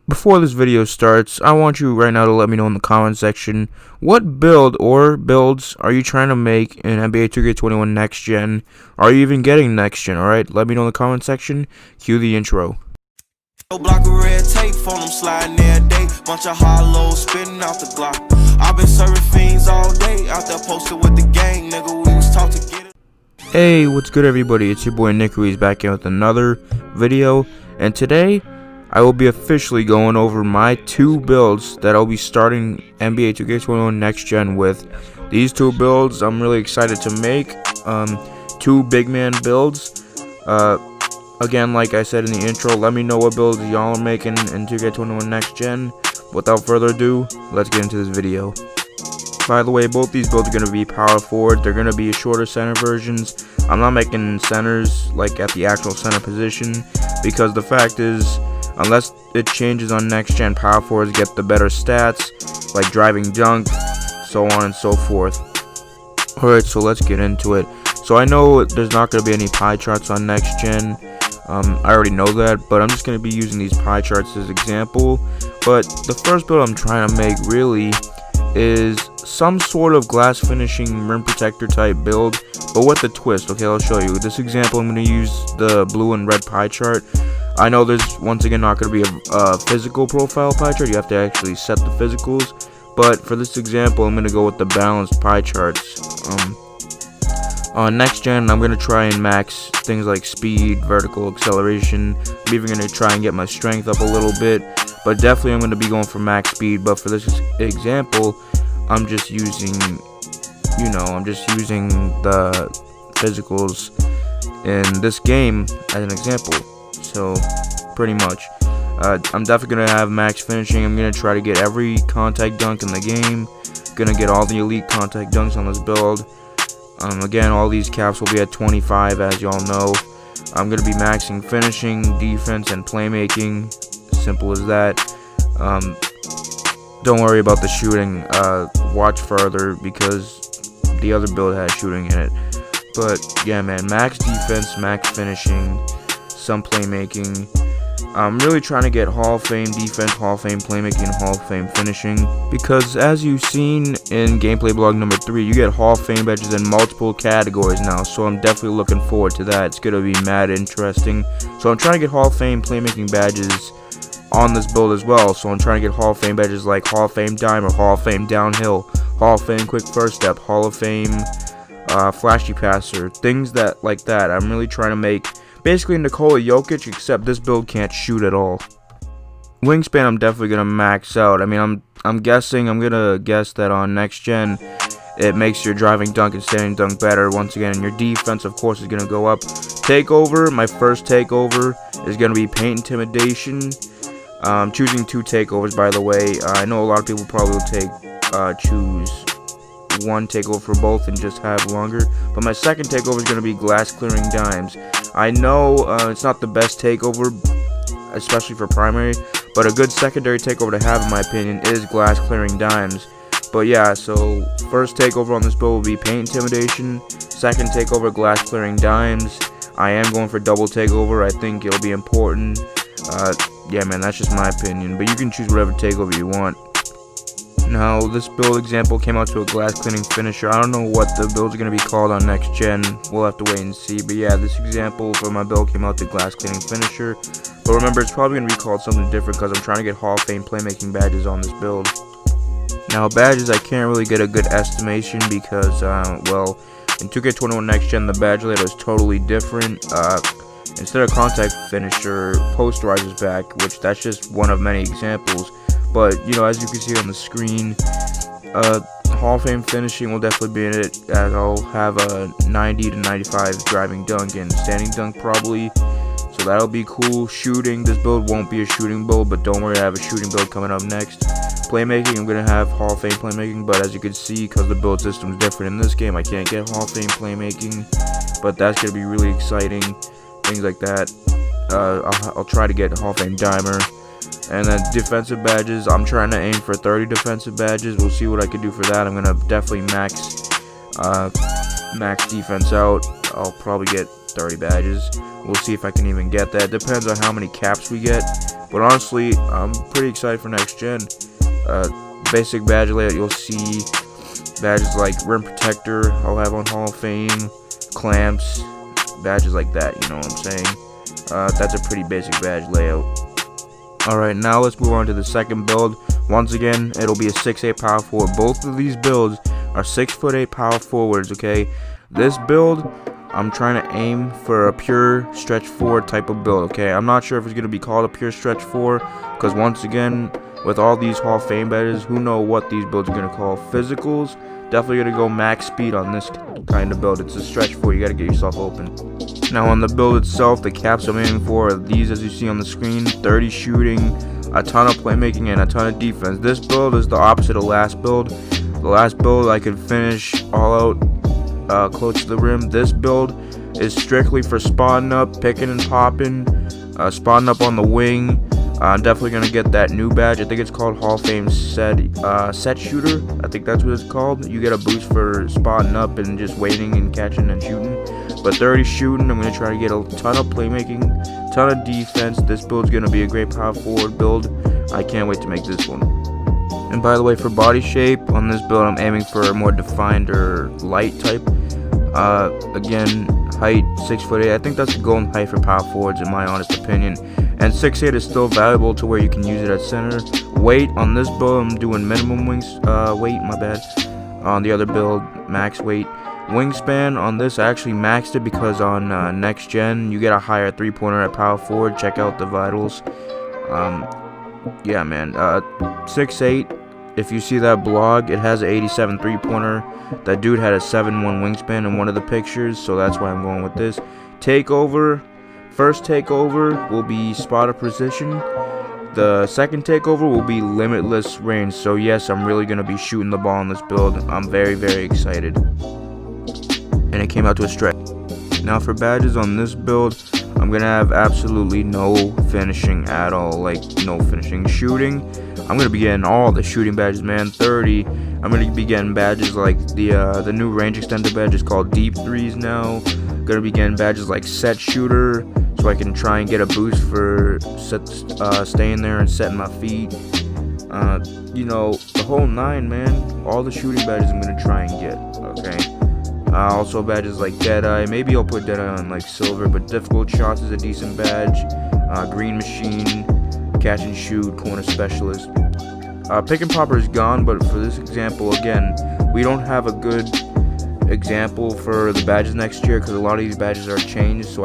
Before this video starts, I want you right now to let me know in the comment section what build or builds are you trying to make in NBA 2K21 Next Gen. Are you even getting Next Gen? Alright, let me know in the comment section. Cue the intro. Block of red tape on them sliding there day. Bunch of hollows spitting out the Glock. I've been serving fiends all day. Out there posted with the gang, nigga. We was taught to get it. Hey, what's good everybody? It's your boy Nick Ruiz back in with another video. And today, I will be officially going over my two builds that I'll be starting NBA 2K21 Next Gen with. These two builds I'm really excited to make. Two big man builds. Again, like I said in the intro, let me know what builds y'all are making in 2K21 Next Gen. Without further ado, let's get into this video. By the way, both these builds are going to be power forward. They're going to be shorter center versions. I'm not making centers like at the actual center position, because the fact is, unless it changes on Next Gen, power forwards get the better stats, like driving dunk, so on and so forth. Alright, so let's get into it. So I know there's not going to be any pie charts on Next Gen. I already know that, but I'm just going to be using these pie charts as example. But the first build I'm trying to make really is some sort of glass finishing rim protector type build, but with a twist. Okay, I'll show you. This example, I'm going to use the blue and red pie chart. I know there's once again not going to be a physical profile pie chart. You have to actually set the physicals, but for this example, I'm going to go with the balanced pie charts. On Next Gen, I'm going to try and max things like speed, vertical acceleration. I'm even going to try and get my strength up a little bit, but definitely I'm going to be going for max speed. But for this example, I'm just using, the physicals in this game as an example. So, pretty much. I'm definitely going to have max finishing. I'm going to try to get every contact dunk in the game. Going to get all the elite contact dunks on this build. Again, all these caps will be at 25, as y'all know. I'm going to be maxing finishing, defense, and playmaking. Simple as that. Don't worry about the shooting. Watch further, because the other build has shooting in it. But, yeah, man, max defense, max finishing, some playmaking. I'm really trying to get Hall of Fame defense, Hall of Fame playmaking, Hall of Fame finishing, because as you've seen in gameplay blog number 3, you get Hall of Fame badges in multiple categories now, so I'm definitely looking forward to that. It's going to be mad interesting. So I'm trying to get Hall of Fame playmaking badges on this build as well. So I'm trying to get Hall of Fame badges like Hall of Fame Dimer, Hall of Fame Downhill, Hall of Fame Quick First Step, Hall of Fame Flashy Passer, things like that. I'm really trying to make basically Nikola Jokic, except this build can't shoot at all. Wingspan I'm definitely gonna max out. I mean, I'm gonna guess that on Next Gen it makes your driving dunk and standing dunk better once again, and your defense of course is gonna go up. Takeover, my first takeover is gonna be paint intimidation. I'm choosing two takeovers, by the way. I know a lot of people probably will choose one takeover for both and just have longer, but my second takeover is going to be glass clearing dimes. I know it's not the best takeover, especially for primary, but a good secondary takeover to have in my opinion is glass clearing dimes. But yeah, so first takeover on this build will be paint intimidation, second takeover glass clearing dimes. I am going for double takeover. I think it'll be important. Yeah man, that's just my opinion, but you can choose whatever takeover you want. Now, this build example came out to a glass cleaning finisher. I don't know what the builds are going to be called on Next Gen. We'll have to wait and see. But yeah, this example for my build came out to glass cleaning finisher. But remember, it's probably going to be called something different because I'm trying to get Hall of Fame playmaking badges on this build. Now, badges, I can't really get a good estimation because, well, in 2K21 Next Gen, the badge layout is totally different. Instead of contact finisher, posterize is back, which that's just one of many examples. But, as you can see on the screen, Hall of Fame finishing will definitely be in it, as I'll have a 90 to 95 driving dunk and standing dunk probably. So that'll be cool. Shooting, this build won't be a shooting build, but don't worry, I have a shooting build coming up next. Playmaking, I'm going to have Hall of Fame playmaking, but as you can see, because the build system is different in this game, I can't get Hall of Fame playmaking. But that's going to be really exciting, things like that. I'll try to get Hall of Fame Dimer. And then defensive badges, I'm trying to aim for 30 defensive badges. We'll see what I can do for that. I'm gonna definitely max defense out. I'll probably get 30 badges. We'll see if I can even get that. Depends on how many caps we get. But honestly, I'm pretty excited for next gen. Basic badge layout, you'll see badges like rim protector I'll have on Hall of Fame, clamps, badges like that, you know what I'm saying. That's a pretty basic badge layout. Alright, now let's move on to the second build. Once again, it'll be a 6'8 power forward. Both of these builds are 6'8 power forwards, okay? This build, I'm trying to aim for a pure stretch 4 type of build, okay? I'm not sure if it's going to be called a pure stretch 4, because once again, with all these Hall of Fame badges, who know what these builds are going to call. Physicals, definitely going to go max speed on this kind of build. It's a stretch 4, you got to get yourself open. Now on the build itself, the caps I'm aiming for are these as you see on the screen: 30 shooting, a ton of playmaking, and a ton of defense. This build is the opposite of last build. The last build I could finish all out close to the rim. This build is strictly for spotting up, picking and popping, spotting up on the wing. I'm definitely gonna get that new badge. I think it's called Hall of Fame set shooter. I think that's what it's called. You get a boost for spotting up and just waiting and catching and shooting. But 30 shooting, I'm gonna try to get a ton of playmaking, ton of defense. This build's gonna be a great power forward build. I can't wait to make this one. And by the way, for body shape on this build, I'm aiming for a more defined or light type. Again, height 6'8". I think that's the golden height for power forwards in my honest opinion. And 6'8 is still valuable to where you can use it at center. Weight on this build, I'm doing minimum weight, my bad. On the other build, max weight. Wingspan on this, I actually maxed it because on next gen you get a higher 3-pointer at power forward. Check out the vitals. Yeah, man. 6'8". If you see that blog, it has an 87 3-pointer. That dude had a 7'1" wingspan in one of the pictures, so that's why I'm going with this. Takeover. First takeover will be spot of precision. The second takeover will be limitless range. So yes, I'm really going to be shooting the ball in this build. I'm very, very excited. And it came out to a stretch. Now for badges on this build, I'm going to have absolutely no finishing at all. Like, no finishing. Shooting, I'm going to be getting all the shooting badges, man. 30. I'm going to be getting badges like the new range extender badge is called Deep Threes now. Going to be getting badges like Set Shooter, so I can try and get a boost for staying there and setting my feet. You know, the whole 9, man. All the shooting badges I'm going to try and get, okay? Also badges like Deadeye. Maybe I'll put Deadeye on like silver, but difficult shots is a decent badge. Green machine, catch and shoot, corner specialist. Pick and popper is gone, but for this example, again, we don't have a good example for the badges next year because a lot of these badges are changed. So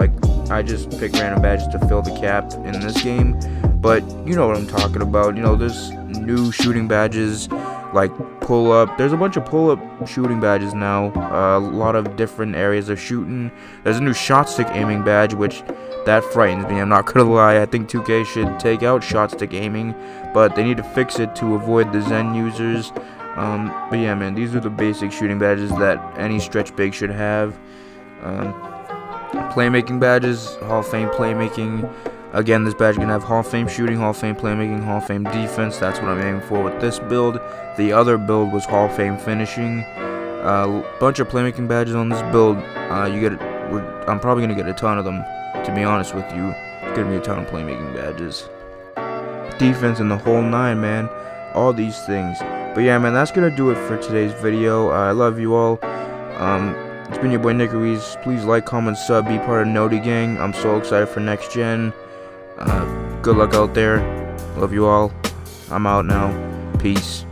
I just pick random badges to fill the cap in this game. But you know what I'm talking about. You know, there's new shooting badges like pull up. There's a bunch of pull up shooting badges now. A lot of different areas of shooting. There's a new shot stick aiming badge, which that frightens me. I'm not gonna lie. I think 2K should take out shot stick aiming, but they need to fix it to avoid the Zen users. But yeah, man, these are the basic shooting badges that any stretch big should have. Playmaking badges, Hall of Fame playmaking. Again, this badge can have Hall of Fame shooting, Hall of Fame playmaking, Hall of Fame defense. That's what I'm aiming for with this build. The other build was Hall of Fame finishing. Bunch of playmaking badges on this build. I'm probably gonna get a ton of them. To be honest with you, it's gonna be a ton of playmaking badges. Defense in the whole 9, man. All these things. But yeah, man, that's gonna do it for today's video. I love you all. It's been your boy Nick Ruiz. Please like, comment, sub, be part of Noti Gang. I'm so excited for next gen. Good luck out there. Love you all. I'm out now. Peace.